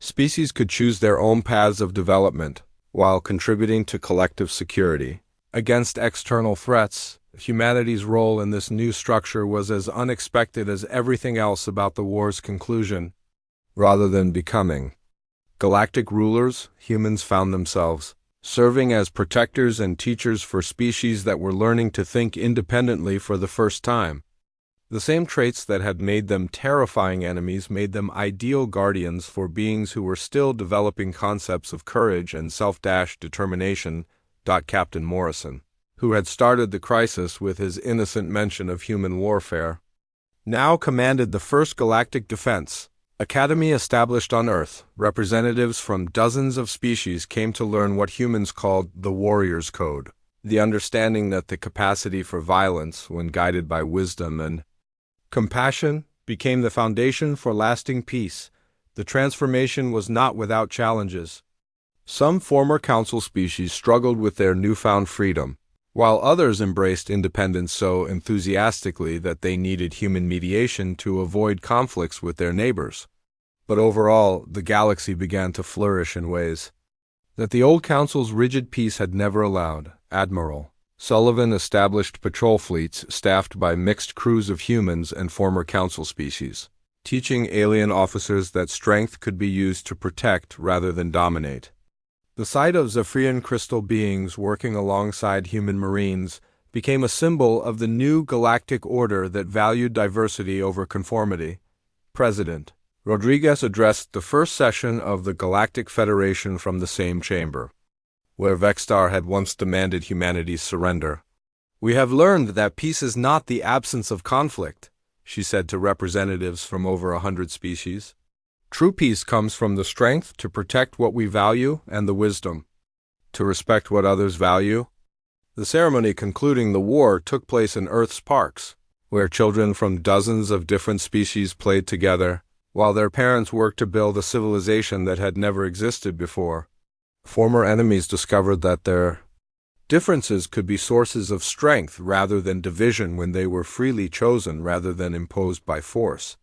[SPEAKER 1] Species could choose their own paths of development, while contributing to collective security. Against external threats, humanity's role in this new structure was as unexpected as everything else about the war's conclusion. Rather than becoming galactic rulers, humans found themselves serving as protectors and teachers for species that were learning to think independently for the first time. The same traits that had made them terrifying enemies made them ideal guardians for beings who were still developing concepts of courage and self-determination. Captain Morrison, who had started the crisis with his innocent mention of human warfare, now commanded the first Galactic Defense Academy established on Earth. Representatives from dozens of species came to learn what humans called the Warrior's Code, the understanding that the capacity for violence, when guided by wisdom and compassion, became the foundation for lasting peace. The transformation was not without challenges. Some former Council species struggled with their newfound freedom, while others embraced independence so enthusiastically that they needed human mediation to avoid conflicts with their neighbors. But overall, the galaxy began to flourish in ways that the old Council's rigid peace had never allowed. Admiral Sullivan established patrol fleets staffed by mixed crews of humans and former Council species, teaching alien officers that strength could be used to protect rather than dominate. The sight of Zephyrian crystal beings working alongside human marines became a symbol of the new galactic order that valued diversity over conformity. President Rodriguez addressed the first session of the Galactic Federation from the same chamber, where Vexstar had once demanded humanity's surrender. "We have learned that peace is not the absence of conflict," she said to representatives from over 100 species. "True peace comes from the strength to protect what we value and the wisdom to respect what others value." The ceremony concluding the war took place in Earth's parks, where children from dozens of different species played together, while their parents worked to build a civilization that had never existed before. Former enemies discovered that their differences could be sources of strength rather than division when they were freely chosen rather than imposed by force.